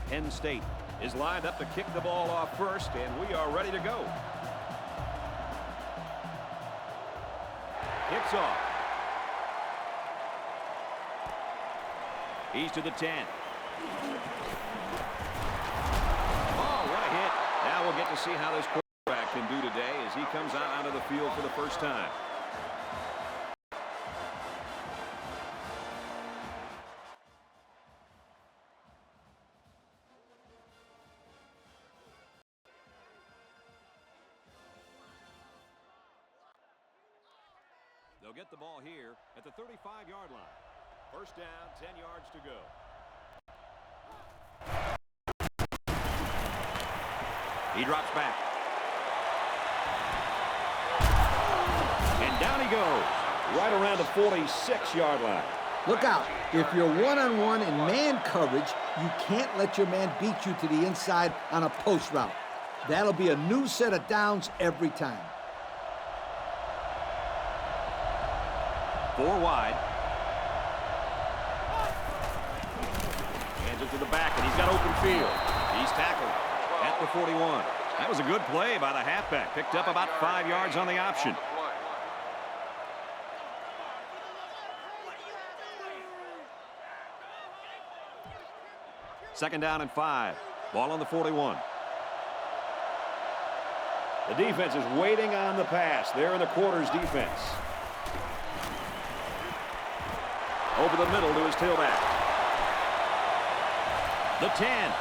Penn State is lined up to kick the ball off first, and we are ready to go. Hits off. He's to the 10. Oh, what a hit. Now we'll get to see how this quarterback can do today as he comes out onto the field for the first time. They'll get the ball here at the 35-yard line. First down, 10 yards to go. He drops back. And down he goes, right around the 46-yard line. Look out. If you're one-on-one in man coverage, you can't let your man beat you to the inside on a post route. That'll be a new set of downs every time. 4 wide. Hands it to the back, and he's got open field. He's tackled at the 41. That was a good play by the halfback. Picked up about 5 yards on the option. Second down and 5. Ball on the 41. The defense is waiting on the pass. They're in the quarters defense. Over the middle to his tailback. The 10.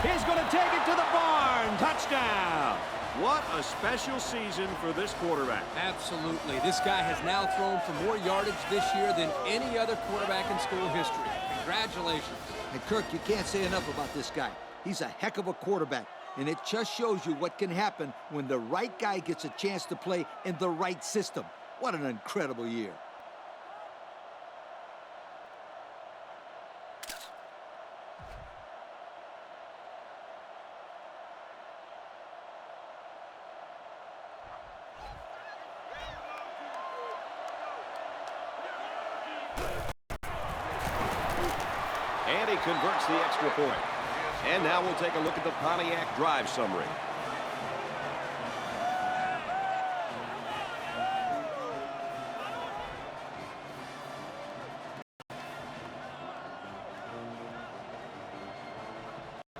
He's going to take it to the barn. Touchdown. What a special season for this quarterback. Absolutely. This guy has now thrown for more yardage this year than any other quarterback in school history. Congratulations. And Kirk, you can't say enough about this guy. He's a heck of a quarterback. And it just shows you what can happen when the right guy gets a chance to play in the right system. What an incredible year. And he converts the extra point. And now we'll take a look at the Pontiac drive summary.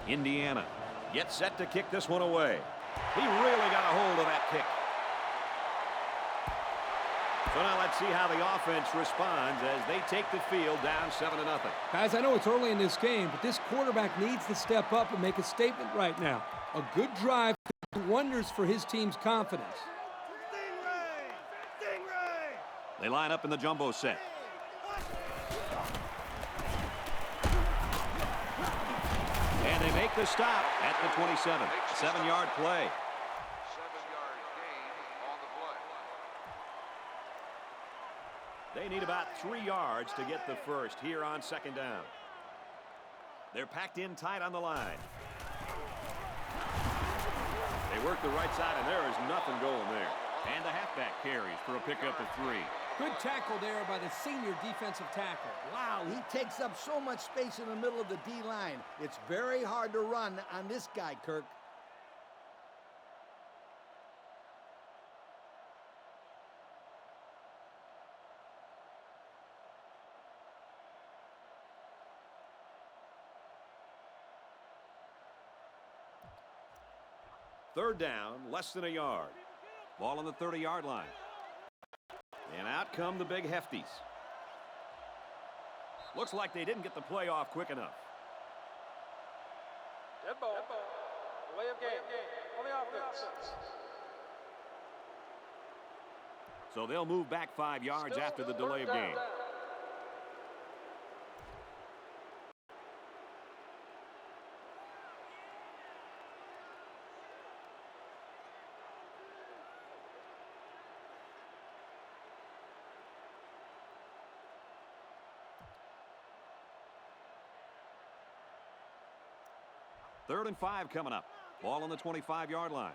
Indiana gets set to kick this one away. He really got a hold of that kick. So now let's see how the offense responds as they take the field down 7-0. Guys, I know it's early in this game, but this quarterback needs to step up and make a statement right now. A good drive could do wonders for his team's confidence. They line up in the jumbo set. And they make the stop at the 27. 7-yard play. They need about 3 yards to get the first here on second down. They're packed in tight on the line. They work the right side, and there is nothing going there. And the halfback carries for a pickup of 3. Good tackle there by the senior defensive tackle. Wow, he takes up so much space in the middle of the D-line. It's very hard to run on this guy, Kirk. Third down, less than a yard. Ball on the 30-yard line. And out come the big hefties. Looks like they didn't get the play off quick enough. Dead ball. Delay of game. On the offense. So they'll move back 5 yards after the delay of game. Third and 5 coming up. Ball on the 25-yard line.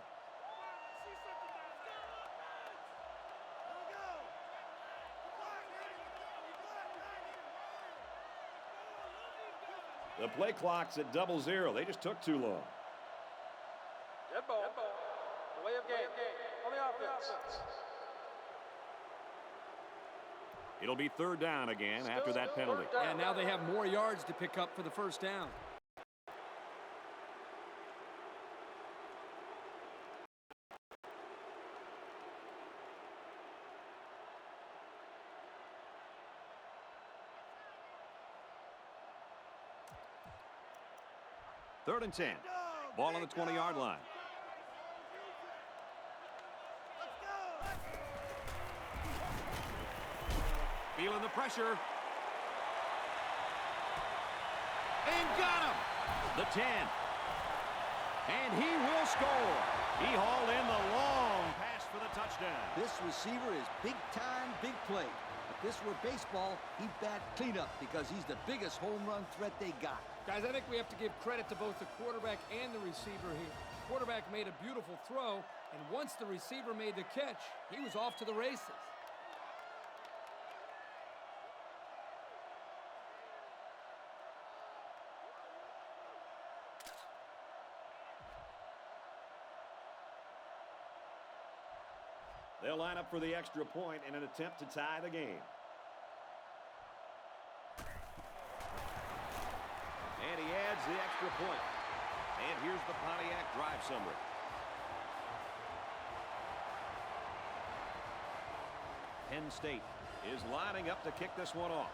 The play clock's at 0-0. They just took too long. Dead ball. Delay of game. On the offense. It'll be third down again after that penalty. And now they have more yards to pick up for the first down. Third and 10. Ball on the 20-yard line. Feeling the pressure. And got him. The 10. And he will score. He hauled in the long pass for the touchdown. This receiver is big time, big play. If this were baseball, he'd bat cleanup because he's the biggest home run threat they got. Guys, I think we have to give credit to both the quarterback and the receiver here. The quarterback made a beautiful throw, and once the receiver made the catch, he was off to the races. They'll line up for the extra point in an attempt to tie the game. And he adds the extra point. And here's the Pontiac drive summary. Penn State is lining up to kick this one off.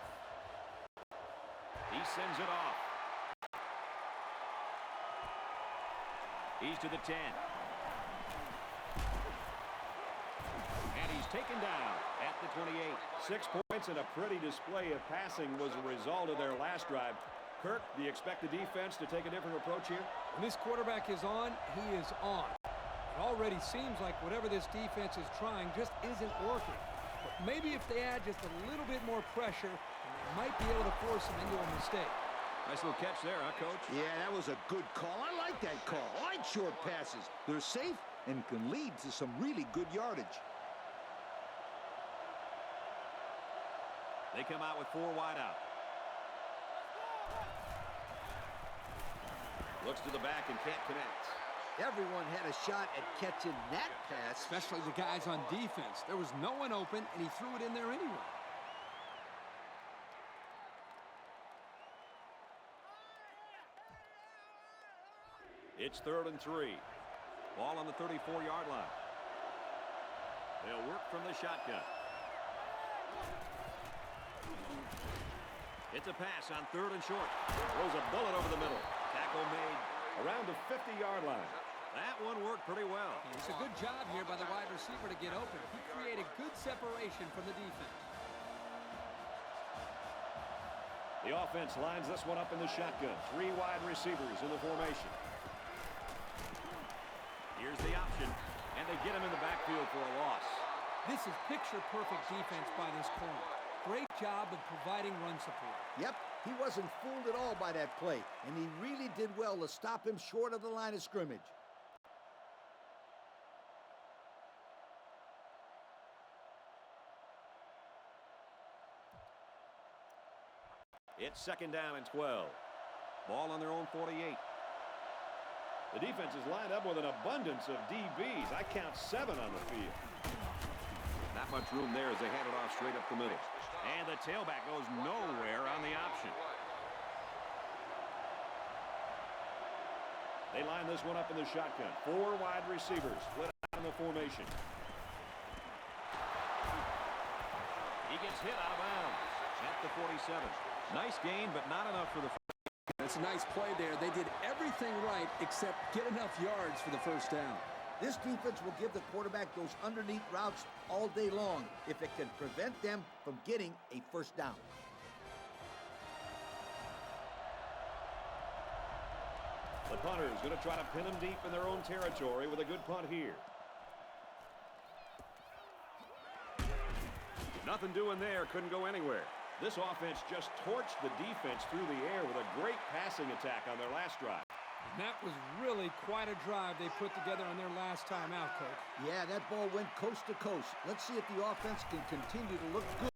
He sends it off. He's to the 10. And he's taken down at the 28. 6 points and a pretty display of passing was a result of their last drive. Kirk, do you expect the defense to take a different approach here? When this quarterback is on, he is on. It already seems like whatever this defense is trying just isn't working. But maybe if they add just a little bit more pressure, they might be able to force him into a mistake. Nice little catch there, huh, Coach? Yeah, that was a good call. I like that call. I like short passes. They're safe and can lead to some really good yardage. They come out with 4 wide out. Looks to the back and can't connect. Everyone had a shot at catching that pass. Especially the guys on defense. There was no one open, and he threw it in there anyway. It's 3rd and 3. Ball on the 34-yard line. They'll work from the shotgun. It's a pass on 3rd and short. Throws a bullet over the middle. Tackle made around the 50-yard line. That one worked pretty well. It's a good job here by the wide receiver to get open. He created good separation from the defense. The offense lines this one up in the shotgun. 3 wide receivers in the formation. Here's the option, and they get him in the backfield for a loss. This is picture-perfect defense by this corner. Great job of providing run support. Yep, he wasn't fooled at all by that play, and he really did well to stop him short of the line of scrimmage. It's 2nd down and 12. Ball on their own 48. The defense is lined up with an abundance of DBs. I count 7 on the field. Not much room there as they hand it off straight up the middle. And the tailback goes nowhere on the option. They line this one up in the shotgun. 4 wide receivers split out in the formation. He gets hit out of bounds at the 47. Nice gain, but not enough for the. That's a nice play there. They did everything right except get enough yards for the first down. This defense will give the quarterback those underneath routes all day long if it can prevent them from getting a first down. The punter is going to try to pin them deep in their own territory with a good punt here. Nothing doing there. Couldn't go anywhere. This offense just torched the defense through the air with a great passing attack on their last drive. And that was really quite a drive they put together on their last time out, Coach. Yeah, that ball went coast to coast. Let's see if the offense can continue to look good.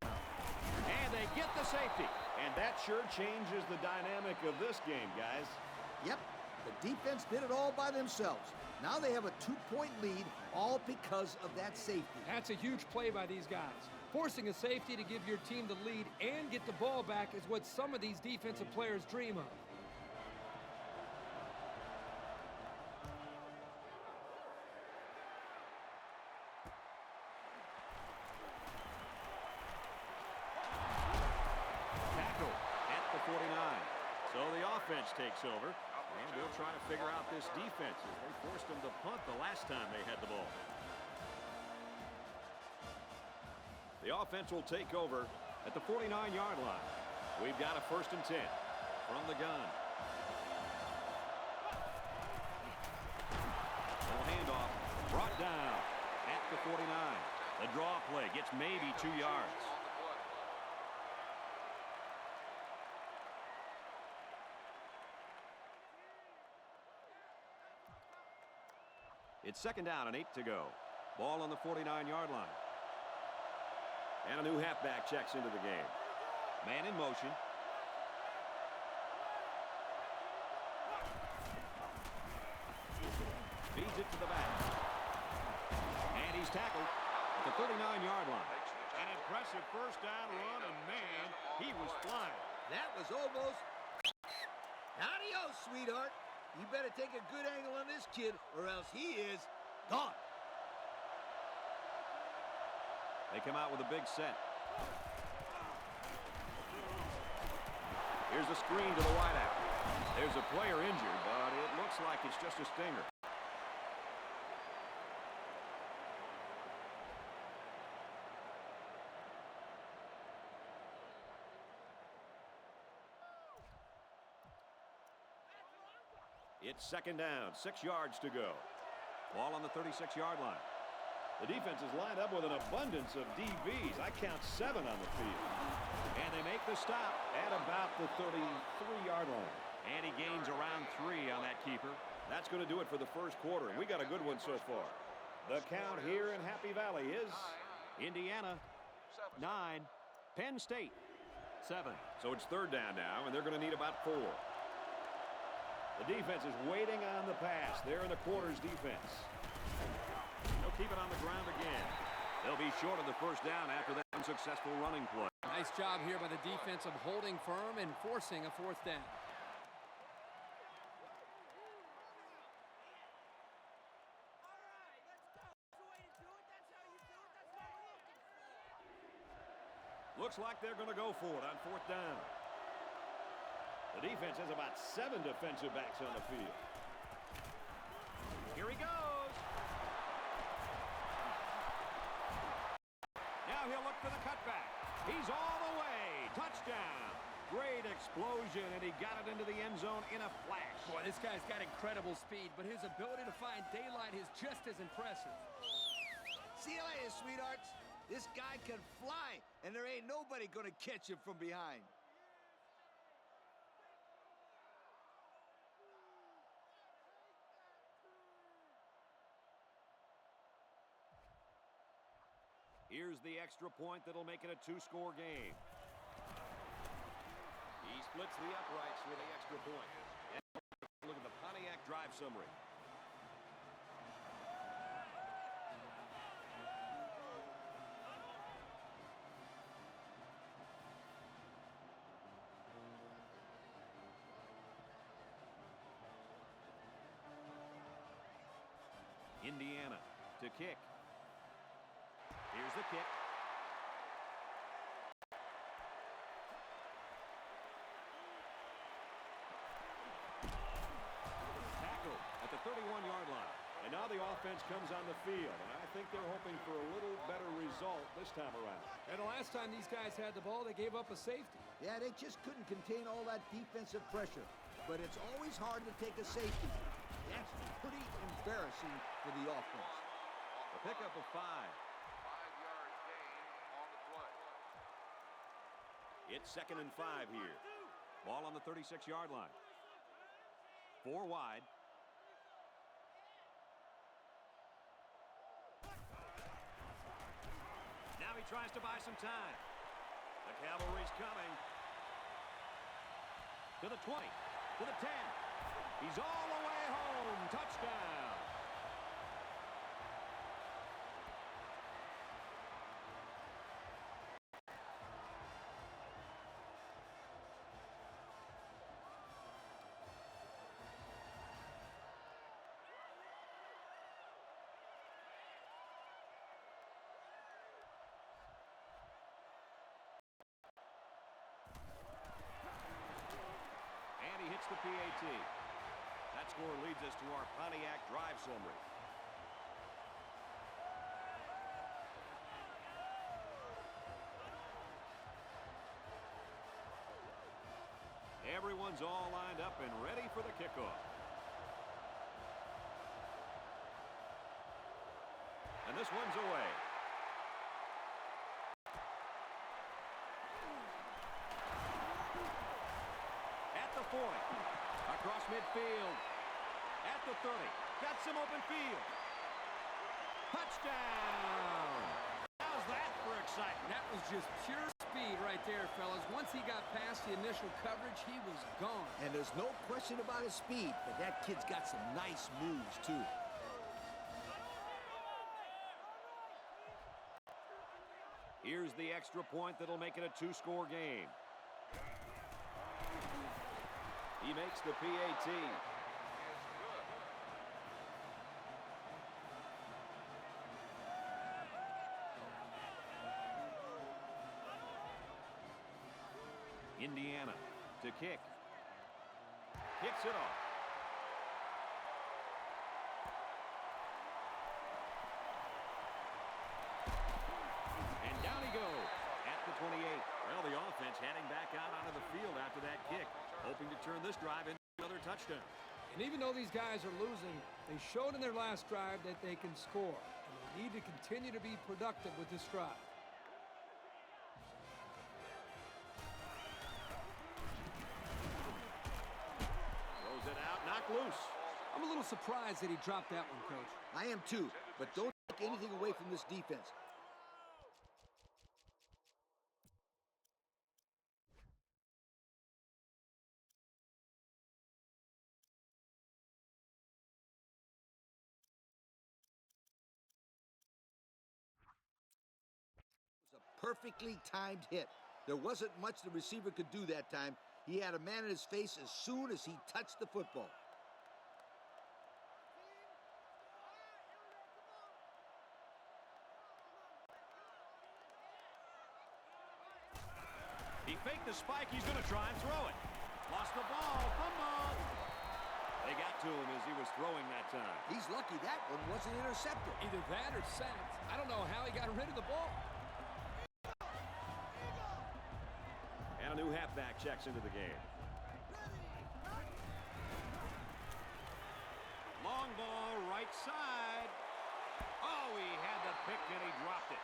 And they get the safety. And And that sure changes the dynamic of this game, guys. Yep, the defense did it all by themselves. Now they have a 2-point lead, all because of that safety. That's a huge play by these guys. Forcing a safety to give your team the lead and get the ball back is what some of these defensive players dream of. Tackle at the 49. So the offense takes over, and they'll try to figure out this defense as they forced them to punt the last time they had the ball. The offense will take over at the 49-yard line. We've got a 1st and 10 from the gun. Little handoff brought down at the 49. The draw play gets maybe 2 yards. It's 2nd down and 8 to go. Ball on the 49-yard line. And a new halfback checks into the game. Man in motion. Feeds it to the back. And he's tackled at the 39-yard line. An impressive 1st down run, and man, he was flying. That was almost... Adios, sweetheart. You better take a good angle on this kid, or else he is gone. They come out with a big set. Here's the screen to the wideout. There's a player injured, but it looks like it's just a stinger. It's 2nd down, 6 yards to go. Ball on the 36-yard line. The defense is lined up with an abundance of DBs. I count 7 on the field. And they make the stop at about the 33-yard line. And he gains around 3 on that keeper. That's going to do it for the 1st quarter. And we got a good one so far. The count here in Happy Valley is Indiana 9, Penn State 7. So it's 3rd down now, and they're going to need about 4. The defense is waiting on the pass. They're in the quarters defense. They'll keep it on the ground again. They'll be short of the 1st down after that unsuccessful running play. Nice job here by the defense of holding firm and forcing a 4th down. Looks like they're going to go for it on 4th down. The defense has about 7 defensive backs on the field. Here he goes. Now he'll look for the cutback. He's all the way. Touchdown. Great explosion, and he got it into the end zone in a flash. Boy, this guy's got incredible speed, but his ability to find daylight is just as impressive. See you later, sweethearts. This guy can fly, and there ain't nobody gonna catch him from behind. Here's the extra point that'll make it a 2-score game. He splits the uprights with the extra point. And look at the Pontiac drive summary. Indiana to kick. Here's the kick. Tackle at the 31-yard line. And now the offense comes on the field. And I think they're hoping for a little better result this time around. And the last time these guys had the ball, they gave up a safety. Yeah, they just couldn't contain all that defensive pressure. But it's always hard to take a safety. That's pretty embarrassing for the offense. A pickup of 5. 5-yard gain on the play. It's 2nd and 5 here. Ball on the 36-yard line. 4 wide. Now he tries to buy some time. The cavalry's coming. To the 20. To the 10. He's all the way home. Touchdown. And he hits the PAT. That score leads us to our Pontiac drive summary. Everyone's all lined up and ready for the kickoff. And this one's away. At the 40. Across midfield. At the 30. Got some open field. Touchdown! How's that for excitement? That was just pure speed right there, fellas. Once he got past the initial coverage, he was gone. And there's no question about his speed, but that kid's got some nice moves, too. Here's the extra point that'll make it a two-score game. He makes the PAT. Indiana to kick. Kicks it off. And down he goes at the 28. Well, the offense heading back out onto the field after that kick, hoping to turn this drive into another touchdown. And even though these guys are losing, they showed in their last drive that they can score. And they need to continue to be productive with this drive. Throws it out, knocked loose. I'm a little surprised that he dropped that one, Coach. I am, too, but don't take anything away from this defense. Perfectly timed hit. There wasn't much the receiver could do that time. He had a man in his face as soon as he touched the football. He faked the spike. He's going to try and throw it. Lost the ball. Fumble. They got to him as he was throwing that time. He's lucky that one wasn't intercepted. Either that or sacked. I don't know how he got rid of the ball. And a new halfback checks into the game. Long ball, right side. Oh, he had the pick and he dropped it.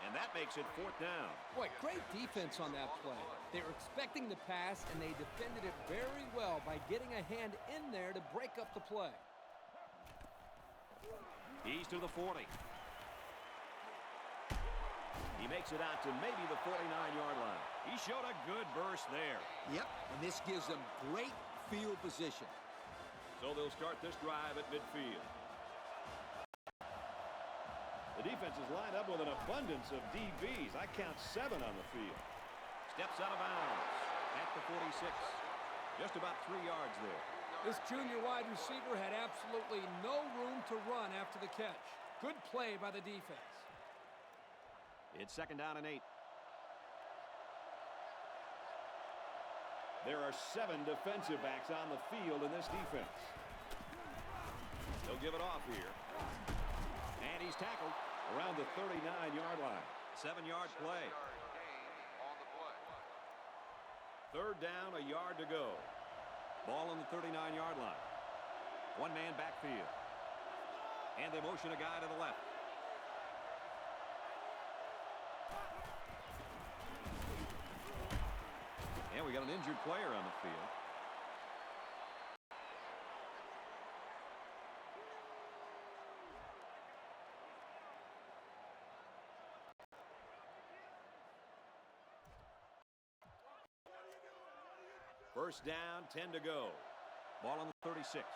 And that makes it 4th down. Boy, great defense on that play. They were expecting the pass, and they defended it very well by getting a hand in there to break up the play. He's to the 40. He makes it out to maybe the 49-yard line. He showed a good burst there. Yep, and this gives them great field position. So they'll start this drive at midfield. The defense is lined up with an abundance of DBs. I count 7 on the field. Steps out of bounds at the 46. Just about 3 yards there. This junior wide receiver had absolutely no room to run after the catch. Good play by the defense. It's 2nd down and 8. There are 7 defensive backs on the field in this defense. They'll give it off here. And he's tackled around the 39-yard line. 7-yard play. 3rd down, a yard to go. Ball on the 39-yard line. One man backfield. And they motion a guy to the left. And we got an injured player on the field. First down, 10 to go. Ball on the 36.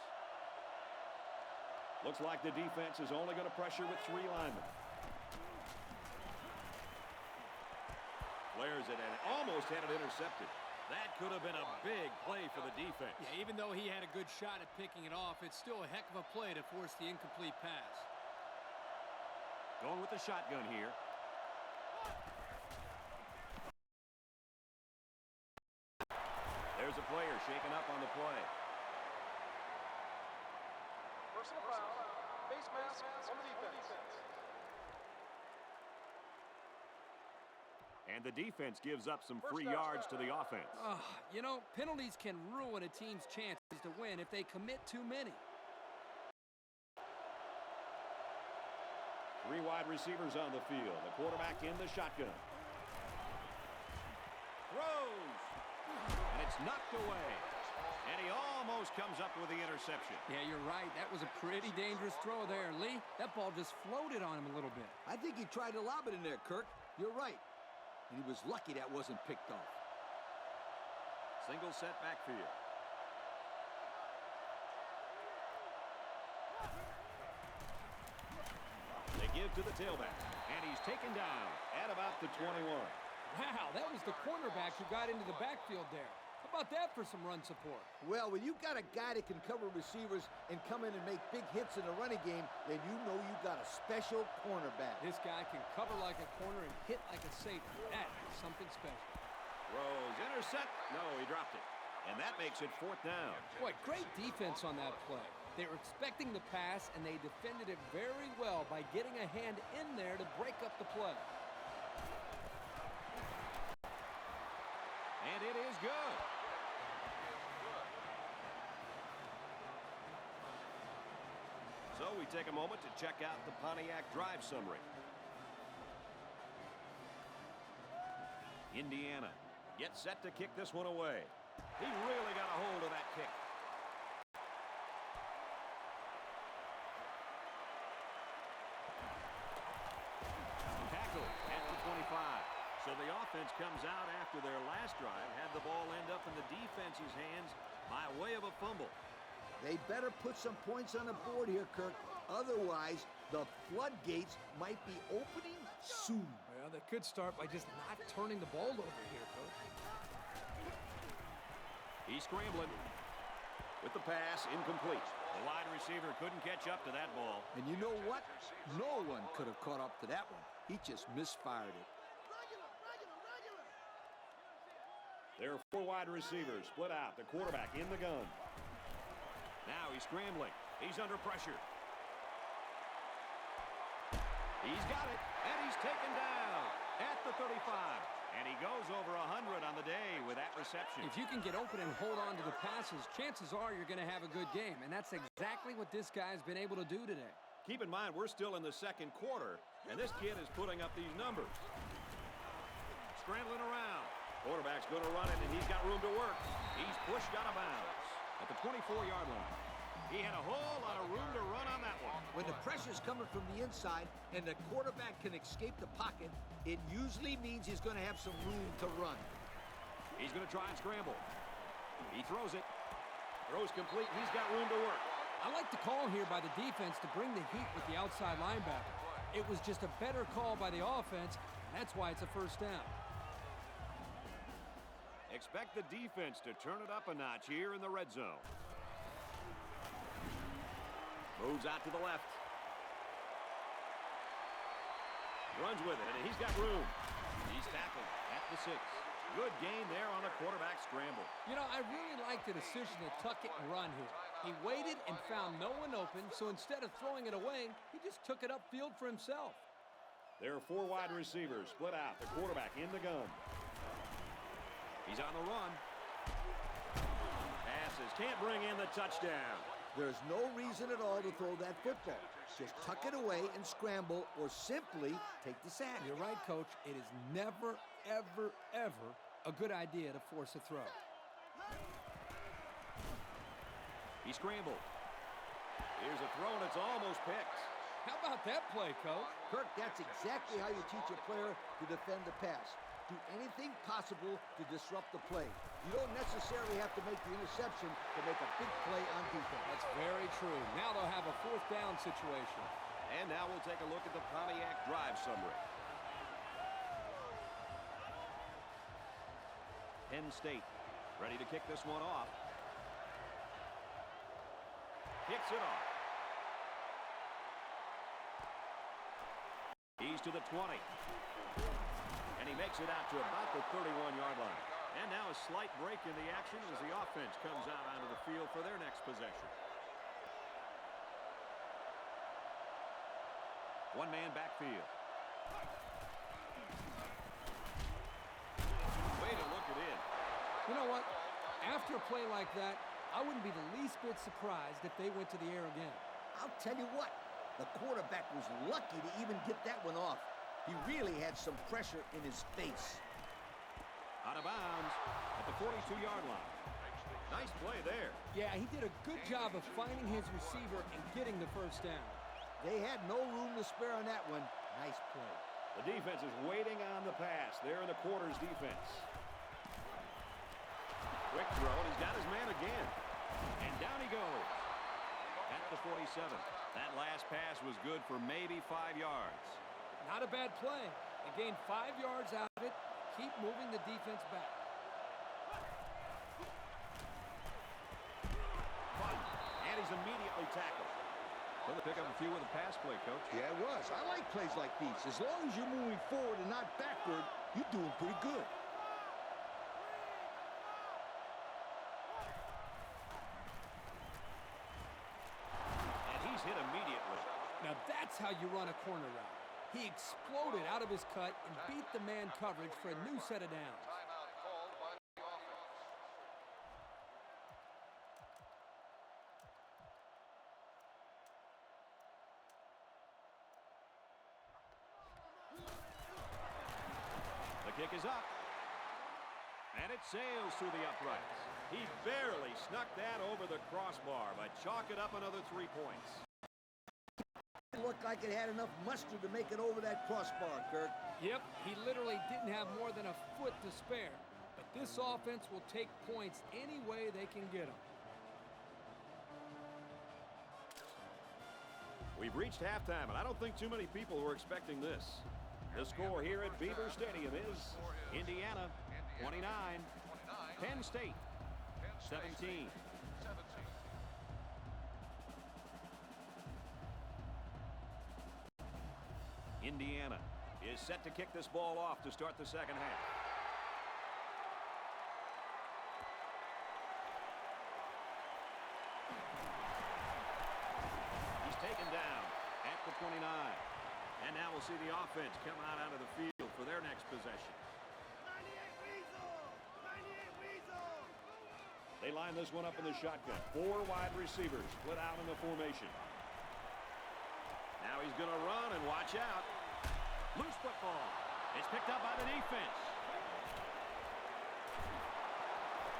Looks like the defense is only going to pressure with 3 linemen. Flares it and almost had it intercepted. That could have been a big play for the defense. Yeah, even though he had a good shot at picking it off, it's still a heck of a play to force the incomplete pass. Going with the shotgun here. There's a player shaken up on the play. Personal foul. Face mask on the defense. And the defense gives up some free yards to the offense. You know, penalties can ruin a team's chances to win if they commit too many. 3 wide receivers on the field. The quarterback in the shotgun. Throws. And it's knocked away. And he almost comes up with the interception. Yeah, you're right. That was a pretty dangerous throw there, Lee. That ball just floated on him a little bit. I think he tried to lob it in there, Kirk. You're right. And he was lucky that wasn't picked off. Single set backfield. They give to the tailback. And he's taken down at about the 21. Wow, that was the cornerback who got into the backfield there. How about that for some run support? Well, when you've got a guy that can cover receivers and come in and make big hits in the running game, then you know you got a special cornerback. This guy can cover like a corner and hit like a safety. That is something special. Throws, intercept. No, he dropped it. And that makes it 4th down. Boy, great defense on that play. They were expecting the pass, and they defended it very well by getting a hand in there to break up the play. And it is good. So we take a moment to check out the Pontiac drive summary. Indiana gets set to kick this one away. He really got a hold of that kick. Tackle at the 25. So the offense comes out after their last drive, had the ball end up in the defense's hands by way of a fumble. They better put some points on the board here, Kirk. Otherwise, the floodgates might be opening soon. Well, they could start by just not turning the ball over here, Coach. He's scrambling with the pass incomplete. The wide receiver couldn't catch up to that ball. And you know what? No one could have caught up to that one. He just misfired it. There are 4 wide receivers split out. The quarterback in the gun. Now he's scrambling. He's under pressure. He's got it, and he's taken down at the 35. And he goes over 100 on the day with that reception. If you can get open and hold on to the passes, chances are you're going to have a good game. And that's exactly what this guy's been able to do today. Keep in mind, we're still in the 2nd quarter, and this kid is putting up these numbers. Scrambling around. Quarterback's going to run it, and he's got room to work. He's pushed out of bounds at the 24-yard line. He had a whole lot of room to run on that one. When the pressure's coming from the inside and the quarterback can escape the pocket, it usually means he's going to have some room to run. He's going to try and scramble. He throws it. Throws complete. He's got room to work. I like the call here by the defense to bring the heat with the outside linebacker. It was just a better call by the offense, and that's why it's a 1st down. Expect the defense to turn it up a notch here in the red zone. Moves out to the left. Runs with it, and he's got room. He's tackled at the 6. Good gain there on the quarterback scramble. You know, I really like the decision to tuck it and run here. He waited and found no one open, so instead of throwing it away, he just took it upfield for himself. There are 4 wide receivers split out. The quarterback in the gun. He's on the run. Passes. Can't bring in the touchdown. There's no reason at all to throw that football. Just tuck it away and scramble, or simply take the sack. You're right, Coach. It is never, ever, ever a good idea to force a throw. He scrambled. Here's a throw, and it's almost picked. How about that play, Coach? Kirk, that's exactly how you teach a player to defend the pass. do anything possible to disrupt the play. You don't necessarily have to make the interception to make a big play on defense. That's very true. Now they'll have a fourth down situation. And now we'll take a look at the Pontiac drive summary. Penn State ready to kick this one off. Kicks it off. He's to the 20. And he makes it out to about the 31-yard line. And now a slight break in the action as the offense comes out onto the field for their next possession. One-man backfield. Way to look it in. You know what? After a play like that, I wouldn't be the least bit surprised if they went to the air again. I'll tell you what, the quarterback was lucky to even get that one off. He really had some pressure in his face. Out of bounds at the 42-yard line. Nice play there. Yeah, he did a good job of finding his receiver and getting the first down. They had no room to spare on that one. Nice play. The defense is waiting on the pass. They're in the quarters defense. Quick throw, and he's got his man again. And down he goes at the 47. That last pass was good for maybe 5 yards. Not a bad play. They gained 5 yards out of it. Keep moving the defense back. And he's immediately tackled. Well, they pick up a few with a pass play, Coach. Yeah, it was. I like plays like these. As long as you're moving forward and not backward, you're doing pretty good. And he's hit immediately. Now that's how you run a corner route. He exploded out of his cut and beat the man coverage for a new set of downs. Timeout called by the offense. The kick is up. And it sails through the uprights. He barely snuck that over the crossbar, but chalk it up another 3 points. It looked like it had enough mustard to make it over that crossbar, Kirk. Yep, he literally didn't have more than a foot to spare. But this offense will take points any way they can get them. We've reached halftime, and I don't think too many people were expecting this. The score here at Beaver Stadium is Indiana 29, Penn State 17. Indiana is set to kick this ball off to start the second half. He's taken down at the 29. And now we'll see the offense come out onto the field for their next possession. They line this one up in the shotgun. 4 wide receivers split out in the formation. Now he's going to run, and watch out. Loose football. It's picked up by the defense.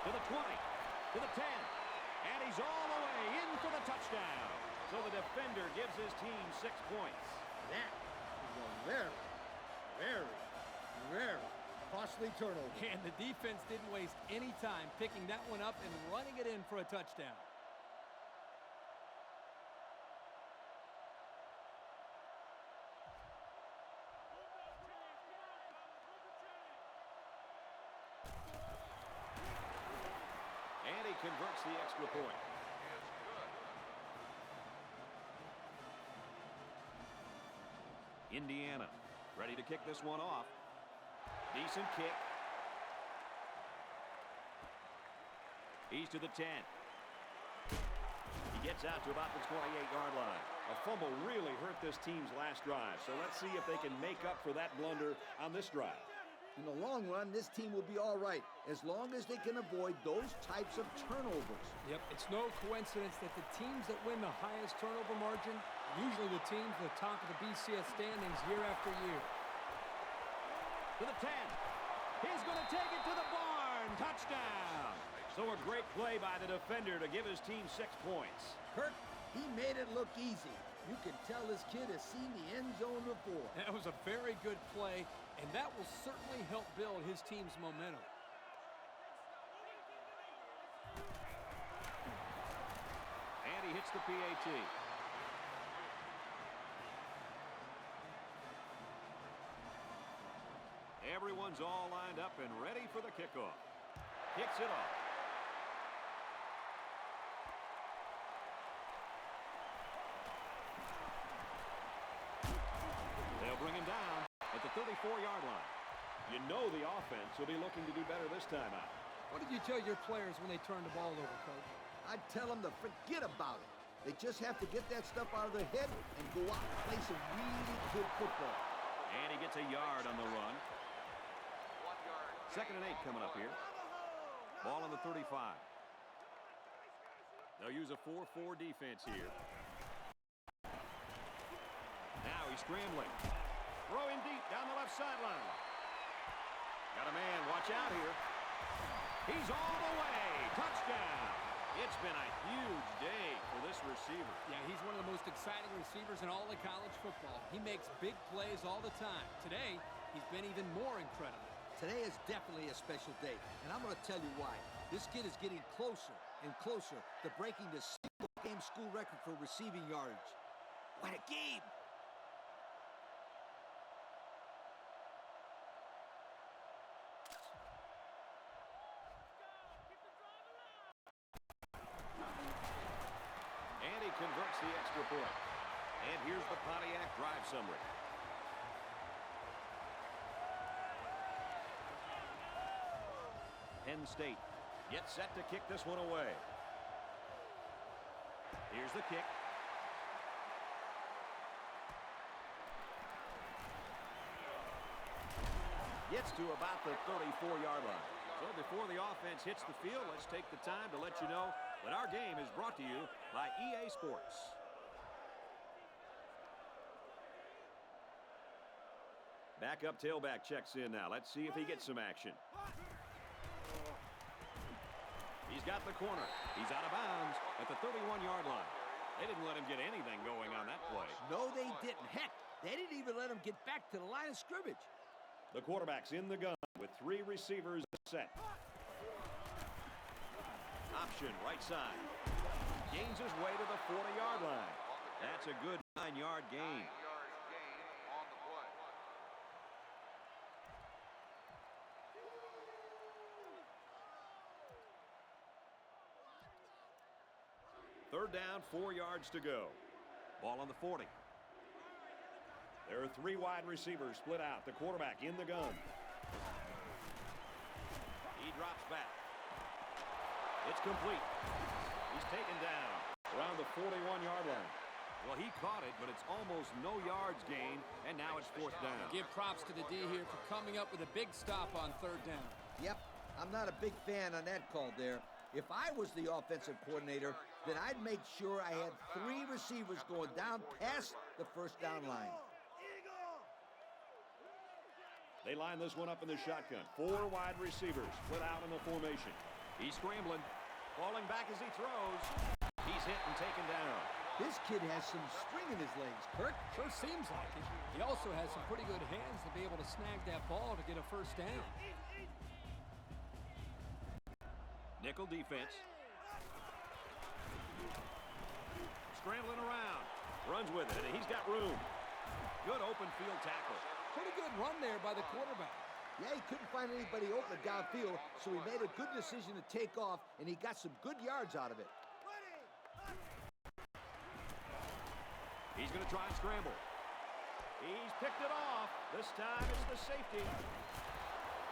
To the 20. To the 10. And he's all the way in for the touchdown. So the defender gives his team 6 points. That is a very, very, very costly turnover. And the defense didn't waste any time picking that one up and running it in for a touchdown. And he converts the extra point. Indiana ready to kick this one off. Decent kick. He's to the 10. He gets out to about the 28-yard line. A fumble really hurt this team's last drive, so let's see if they can make up for that blunder on this drive. In the long run, this team will be all right, as long as they can avoid those types of turnovers. Yep, it's no coincidence that the teams that win the highest turnover margin are usually the teams at the top of the BCS standings year after year. To the 10. He's going to take it to the barn. Touchdown. So a great play by the defender to give his team 6 points. Kirk, he made it look easy. You can tell this kid has seen the end zone before. That was a very good play, And that will certainly help build his team's momentum. And he hits the PAT. Everyone's all lined up and ready for the kickoff. Kicks it off. They'll bring him down at the 34-yard line. You know the offense will be looking to do better this time out. What did you tell your players when they turned the ball over, Coach? I'd tell them to forget about it. They just have to get that stuff out of their head and go out and play some really good football. And he gets a yard on the run. 1 yard. 2nd and 8 coming up here. Ball on the 35. They'll use a 4-4 defense here. Now he's scrambling. Throwing deep down the left sideline. Got a man. Watch out here. He's all the way. Touchdown. It's been a huge day for this receiver. Yeah, he's one of the most exciting receivers in all of college football. He makes big plays all the time. Today, he's been even more incredible. Today is definitely a special day, and I'm going to tell you why. This kid is getting closer and closer to breaking the single-game school record for receiving yardage. What a game! And he converts the extra point. And here's the Pontiac drive summary. Penn State gets set to kick this one away. Here's the kick. Gets to about the 34-yard line. So before the offense hits the field, let's take the time to let you know that our game is brought to you by EA Sports. Backup tailback checks in now. Let's see if he gets some action. He's got the corner. He's out of bounds at the 31-yard line. They didn't let him get anything going on that play. No, they didn't. Heck, they didn't even let him get back to the line of scrimmage. The quarterback's in the gun with 3 receivers set. Option right side. Gains his way to the 40-yard line. That's a good 9-yard gain. 9 yards gain on the play. Third down, 4 yards to go. Ball on the 40. There are 3 wide receivers split out. The quarterback in the gun. He drops back. It's complete. He's taken down around the 41-yard line. Well, he caught it, but it's almost no yards gained, and now it's 4th down. Give props to the D here for coming up with a big stop on 3rd down. Yep, I'm not a big fan on that call there. If I was the offensive coordinator, then I'd make sure I had 3 receivers going down past the 1st down line. They line this one up in the shotgun. 4 wide receivers split out in the formation. He's scrambling, falling back as he throws. He's hit and taken down. This kid has some string in his legs, Kirk. Sure seems like it. He also has some pretty good hands to be able to snag that ball to get a 1st down. Nickel defense. Scrambling around. Runs with it, and he's got room. Good open field tackle. Pretty good run there by the quarterback. Yeah, he couldn't find anybody open downfield, so he made a good decision to take off, and he got some good yards out of it. He's going to try and scramble. He's picked it off. This time it's the safety.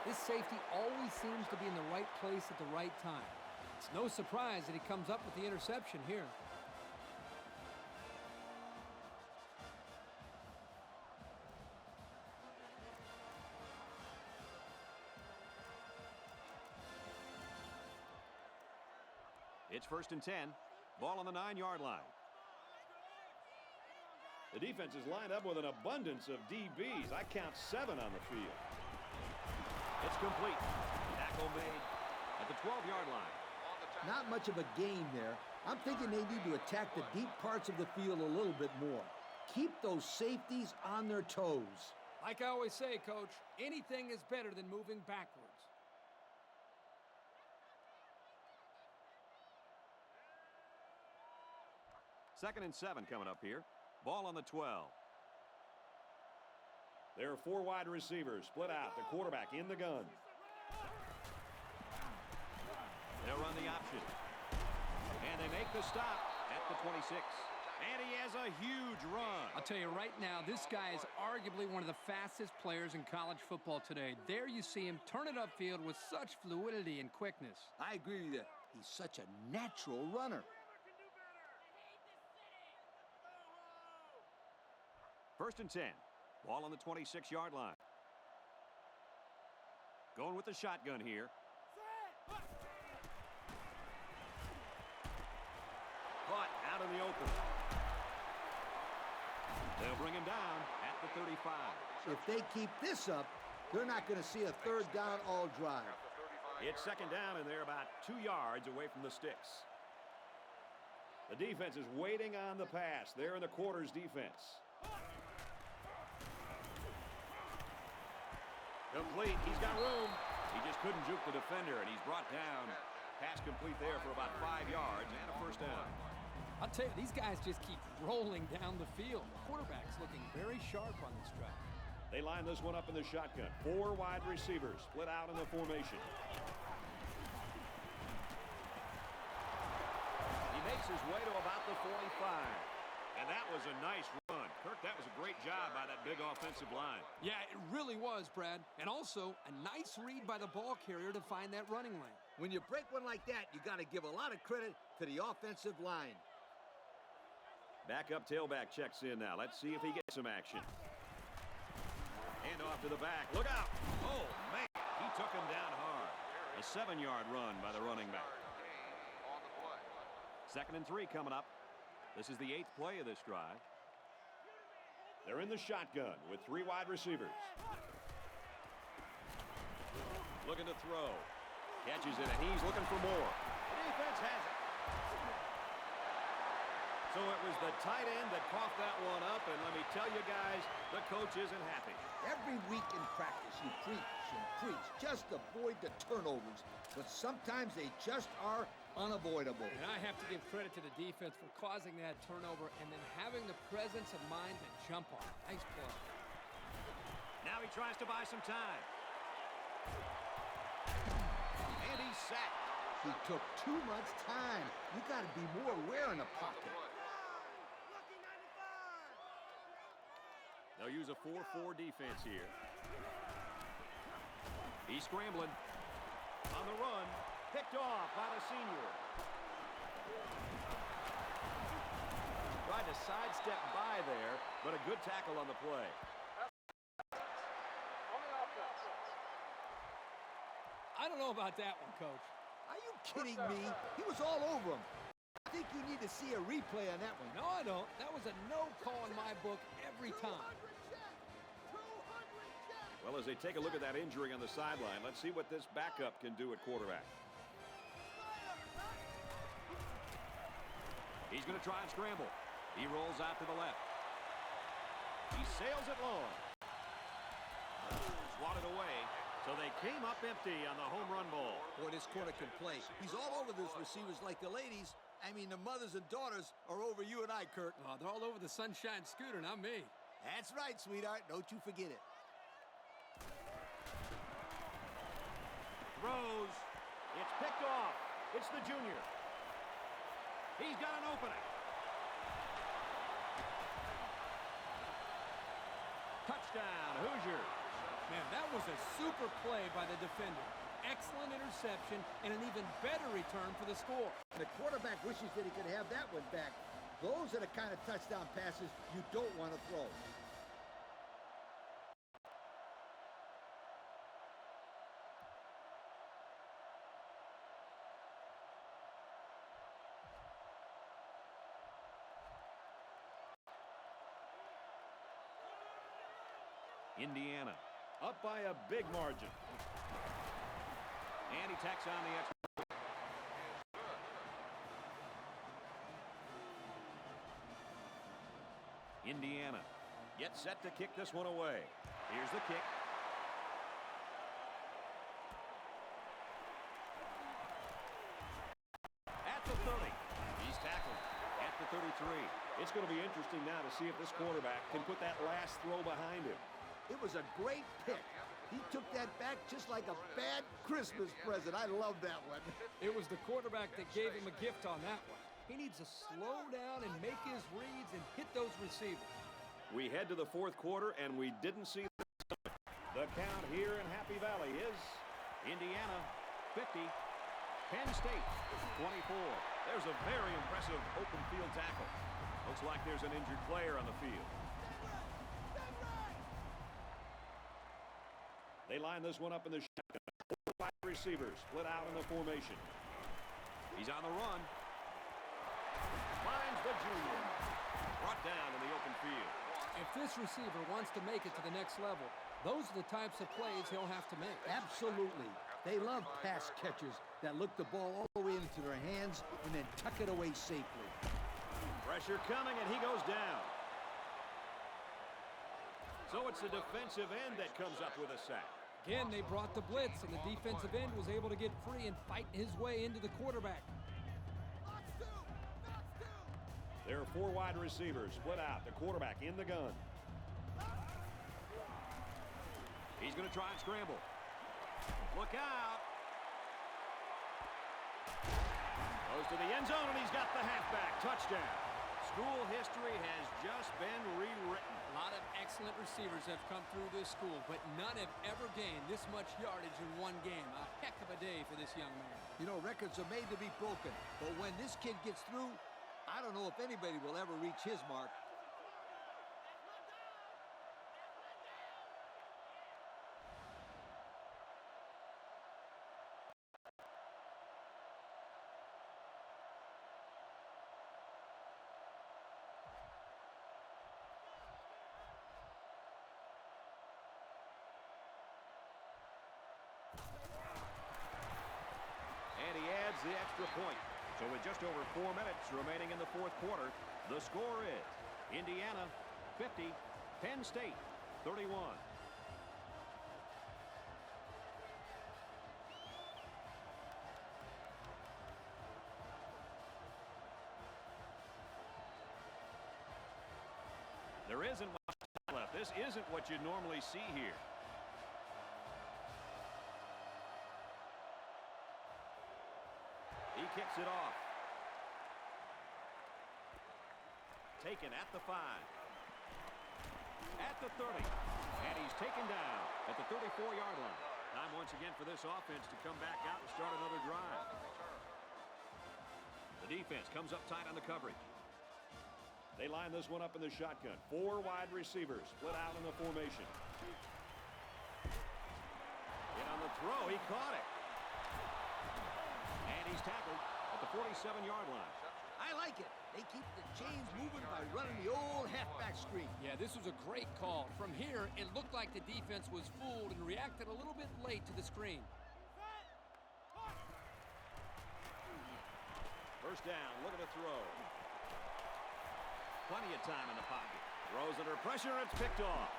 This safety always seems to be in the right place at the right time. It's no surprise that he comes up with the interception here. It's 1st and 10. Ball on the 9-yard line. The defense is lined up with an abundance of DBs. I count 7 on the field. It's complete. Tackle made at the 12-yard line. Not much of a gain there. I'm thinking they need to attack the deep parts of the field a little bit more. Keep those safeties on their toes. Like I always say, Coach, anything is better than moving backwards. Second and 7 coming up here. Ball on the 12. There are 4 wide receivers split out. The quarterback in the gun. They'll run the option. And they make the stop at the 26. And he has a huge run. I'll tell you right now, this guy is arguably one of the fastest players in college football today. There you see him turn it upfield with such fluidity and quickness. I agree with you. He's such a natural runner. First and 10. Ball on the 26-yard line. Going with the shotgun here. Caught out in the open. They'll bring him down at the 35. If they keep this up, they're not going to see a third down all drive. It's second down, and they're about 2 yards away from the sticks. The defense is waiting on the pass. They're in the quarters defense. Complete. He's got room. He just couldn't juke the defender, and he's brought down. Pass complete there for about 5 yards and a first down. I'll tell you, these guys just keep rolling down the field. The quarterback's looking very sharp on this drive. They line this one up in the shotgun. 4 wide receivers split out in the formation. He makes his way to about the 45. And that was a nice run. Kirk, that was a great job by that big offensive line. Yeah, it really was, Brad. And also, a nice read by the ball carrier to find that running lane. When you break one like that, you got to give a lot of credit to the offensive line. Backup tailback checks in now. Let's see if he gets some action. Hand off to the back. Look out. Oh, man. He took him down hard. A 7-yard run by the running back. Second and 3 coming up. This is the 8th play of this drive. They're in the shotgun with 3 wide receivers. Looking to throw. Catches it, and he's looking for more. The defense has it. So it was the tight end that coughed that one up, and let me tell you guys, the coach isn't happy. Every week in practice, you preach and preach. Just avoid the turnovers. But sometimes they just are unavoidable. And I have to give credit to the defense for causing that turnover and then having the presence of mind to jump on it. Nice play. Now he tries to buy some time. And he's sacked. He took too much time. You got to be more aware in the pocket. They'll use a 4-4 defense here. He's scrambling. On the run. Picked off by the senior. Tried to sidestep by there, but a good tackle on the play. I don't know about that one, Coach. Are you kidding me? He was all over him. I think you need to see a replay on that one. No, I don't. That was a no call in my book every time. Well, as they take a look at that injury on the sideline, let's see what this backup can do at quarterback. He's going to try and scramble. He rolls out to the left. He sails it long. Swatted away. So they came up empty on the home run ball. Boy, this corner can play. He's all over those receivers like the ladies. I mean, the mothers and daughters are over you and I, Kirk. Oh, they're all over the Sunshine Scooter, not me. That's right, sweetheart. Don't you forget it. Throws. It's picked off. It's the junior. He's got an opening. Touchdown, Hoosiers. Man, that was a super play by the defender. Excellent interception and an even better return for the score. The quarterback wishes that he could have that one back. Those are the kind of touchdown passes you don't want to throw. Indiana up by a big margin. And he tacks on the extra. Indiana Gets set to kick this one away. Here's the kick. At the 30. He's tackled at the 33. It's going to be interesting now to see if this quarterback can put that last throw behind him. It was a great pick. He took that back just like a bad Christmas present. I love that one. It was the quarterback that gave him a gift on that one. He needs to slow down and make his reads and hit those receivers. We head to the fourth quarter, and we didn't see the count here in Happy Valley is Indiana 50, Penn State 24. There's a very impressive open field tackle. Looks like there's an injured player on the field. They line this one up in the shotgun. 4 wide receivers split out in the formation. He's on the run. Finds the junior. Brought down in the open field. If this receiver wants to make it to the next level, those are the types of plays he'll have to make. Absolutely. They love pass catchers that look the ball all the way into their hands and then tuck it away safely. Pressure coming, and he goes down. So it's the defensive end that comes up with a sack. Again, they brought the blitz, and the defensive end was able to get free and fight his way into the quarterback. There are 4 wide receivers split out. The quarterback in the gun. He's going to try and scramble. Look out. Goes to the end zone, and he's got the halfback. Touchdown. School history has just been rewritten. A lot of excellent receivers have come through this school, but none have ever gained this much yardage in one game. A heck of a day for this young man. You know, records are made to be broken, but when this kid gets through, I don't know if anybody will ever reach his mark. And he adds the extra point. So with just over 4 minutes remaining in the fourth quarter, the score is Indiana 50, Penn State 31. There isn't much time left. This isn't what you normally see here. He kicks it off. Taken at the 5. At the 30. And he's taken down at the 34-yard line. Time once again for this offense to come back out and start another drive. The defense comes up tight on the coverage. They line this one up in the shotgun. 4 wide receivers split out in the formation. In on the throw. He caught it. And he's tackled at the 47-yard line. I like it. They keep the chains moving by running the old halfback screen. Yeah, this was a great call. From here, it looked like the defense was fooled and reacted a little bit late to the screen. First down, look at the throw. Plenty of time in the pocket. Throws under pressure, it's picked off.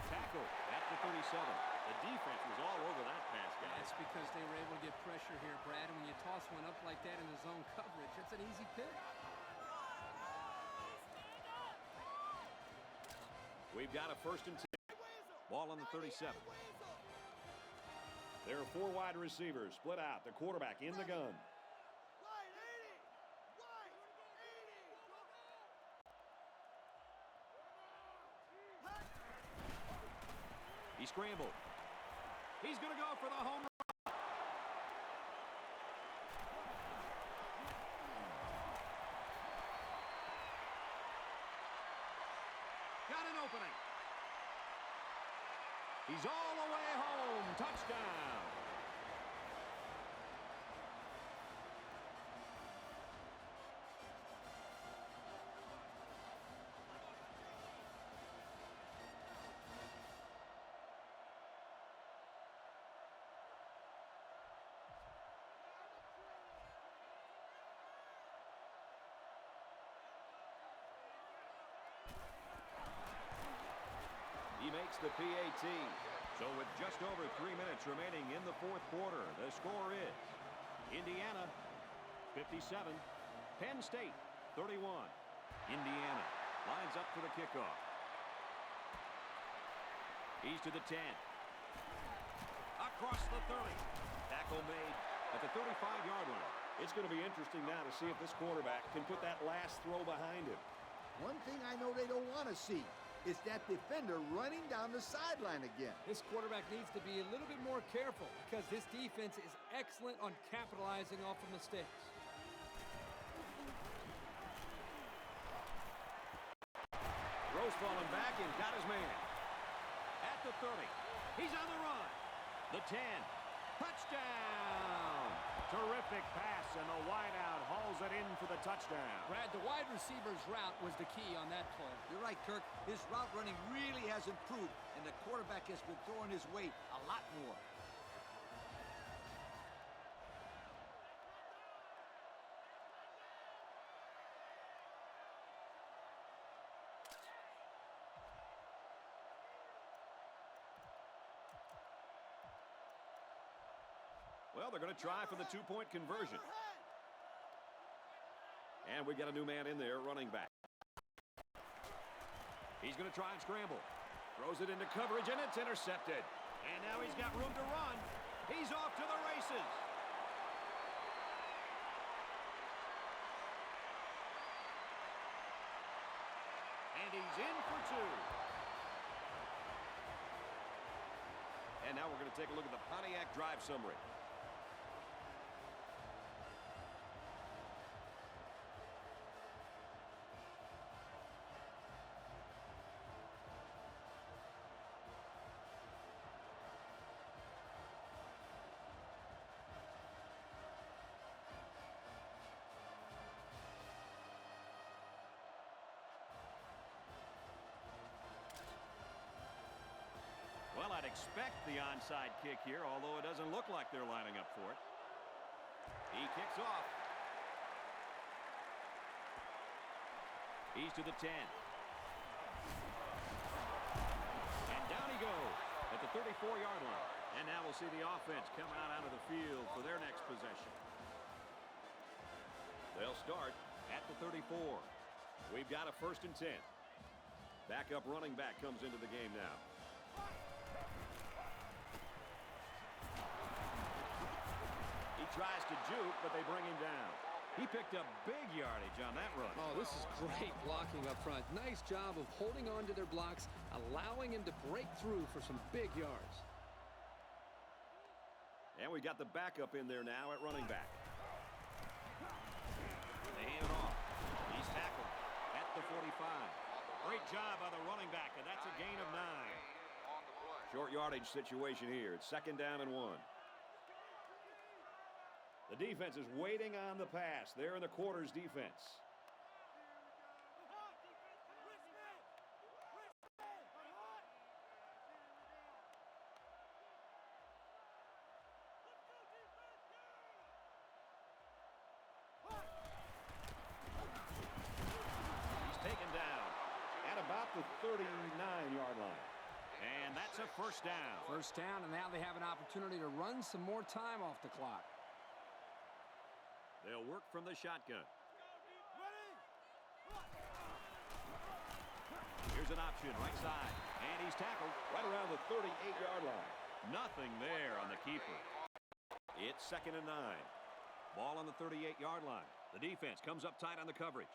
Tackle at the 37. The defense was all over that pass, guys. That's because they were able to get pressure here, Brad. And when you toss one up like that in the zone coverage, it's an easy pick. We've got a 1st and 10. Ball on the 37. There are 4 wide receivers split out. The quarterback in the gun. He scrambled. He's going to go for the home run. Got an opening. He's all the way home. Touchdown. He makes the PAT. So with just over 3 minutes remaining in the fourth quarter, the score is Indiana 57, Penn State 31. Indiana lines up for the kickoff. He's to the 10. Across the 30. Tackle made at the 35-yard line. It's going to be interesting now to see if this quarterback can put that last throw behind him. One thing I know they don't want to see is that defender running down the sideline again. This quarterback needs to be a little bit more careful because this defense is excellent on capitalizing off of mistakes. Throws falling back and got his man. At the 30. He's on the run. The 10. Touchdown! Terrific pass, and the wideout hauls it in for the touchdown. Brad, the wide receiver's route was the key on that play. You're right, Kirk. His route running really has improved, and the quarterback has been throwing his weight a lot more. Well, they're going to try for the two-point conversion. And we get a new man in there, running back. He's going to try and scramble. Throws it into coverage, and it's intercepted. And now he's got room to run. He's off to the races. And he's in for 2. And now we're going to take a look at the Pontiac drive summary. Well, I'd expect the onside kick here, although it doesn't look like they're lining up for it. He kicks off. He's to the 10. And down he goes at the 34-yard line. And now we'll see the offense come out onto the field for their next possession. They'll start at the 34. We've got a 1st and 10. Backup running back comes into the game now. Tries to juke, but they bring him down. He picked up big yardage on that run. Oh, this is great blocking up front. Nice job of holding on to their blocks, allowing him to break through for some big yards. And we got the backup in there now at running back. They hand it off. He's tackled at the 45. Great job by the running back, and that's a gain of 9. Short yardage situation here. It's 2nd down and 1. The defense is waiting on the pass. They're in the quarters defense. He's taken down at about the 39-yard line. And that's a 1st down. 1st down, and now they have an opportunity to run some more time off the clock. They'll work from the shotgun. Here's an option, right side. And he's tackled Right around the 38-yard line. Nothing there on the keeper. It's 2nd and 9. Ball on the 38-yard line. The defense comes up tight on the coverage.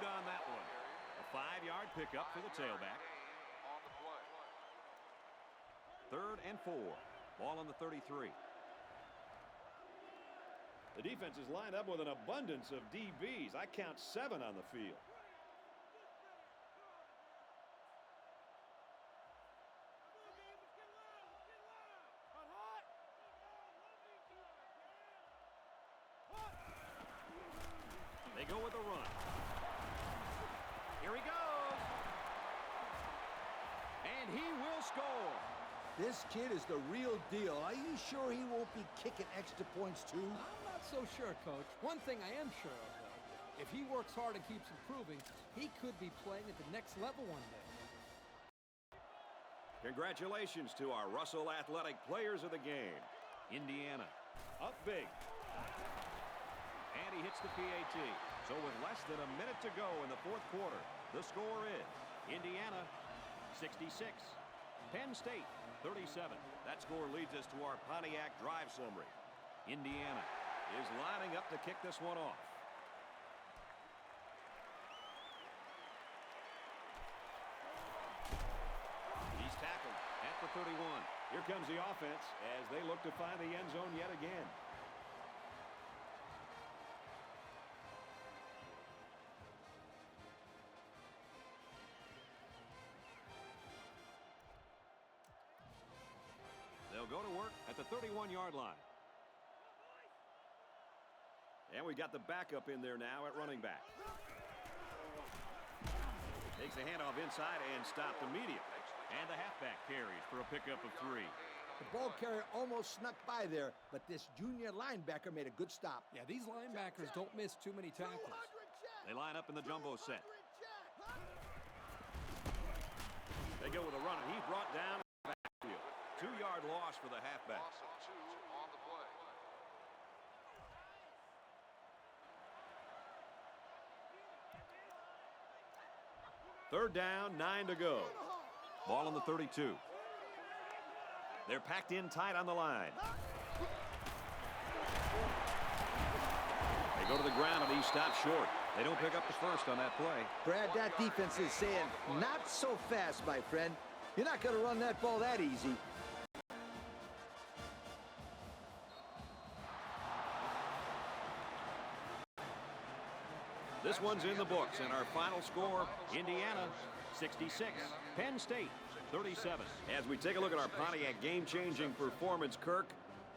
On that one. A 5-yard pickup for the tailback. 3rd and 4. Ball on the 33. The defense is lined up with an abundance of DBs. I count 7 on the field. go with a run. Here he goes. And he will score. This kid is the real deal. Are you sure he won't be kicking extra points too? I'm not so sure, Coach. One thing I am sure of, though, if he works hard and keeps improving, he could be playing at the next level one day. Congratulations to our Russell Athletic players of the game. Indiana up big. And he hits the PAT. So with less than a minute to go in the fourth quarter, the score is Indiana 66, Penn State 37. That score leads us to our Pontiac drive summary. Indiana is lining up to kick this one off. He's tackled at the 31. Here comes the offense as they look to find the end zone yet again. They'll go to work at the 31-yard line. And we got the backup in there now at running back. Takes the handoff inside and stopped immediately. And the halfback carries for a pickup of 3. The ball carrier almost snuck by there, but this junior linebacker made a good stop. Yeah, these linebackers don't miss too many tackles. They line up in the jumbo set. They go with a run, and he's brought down. 2-yard loss for the halfback. Loss of 2 on the play. Third down, 9 to go. Ball on the 32. They're packed in tight on the line. They go to the ground, and he stops short. They don't pick up the first on that play. Brad, that defense is saying, not so fast, my friend. You're not going to run that ball that easy. This one's in the books, and our final score, Indiana 66, Penn State 37. As we take a look at our Pontiac game-changing performance, Kirk,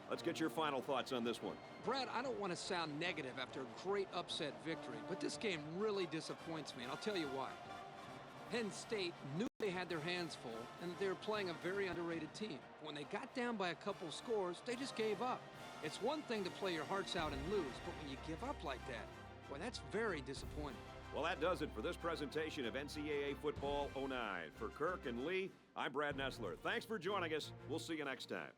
let's get your final thoughts on this one. Brad, I don't want to sound negative after a great upset victory, but this game really disappoints me, and I'll tell you why. Penn State knew they had their hands full and that they were playing a very underrated team. When they got down by a couple scores, they just gave up. It's one thing to play your hearts out and lose, but when you give up like that, boy, that's very disappointing. Well, that does it for this presentation of NCAA Football 09. For Kirk and Lee, I'm Brad Nessler. Thanks for joining us. We'll see you next time.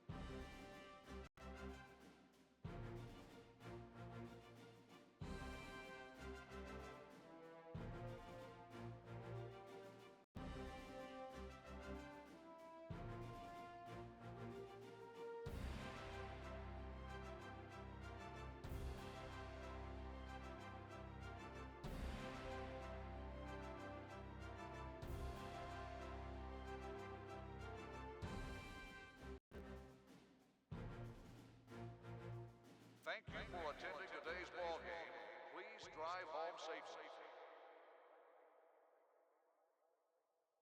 Thank you for attending today's ball game. Please drive home safely.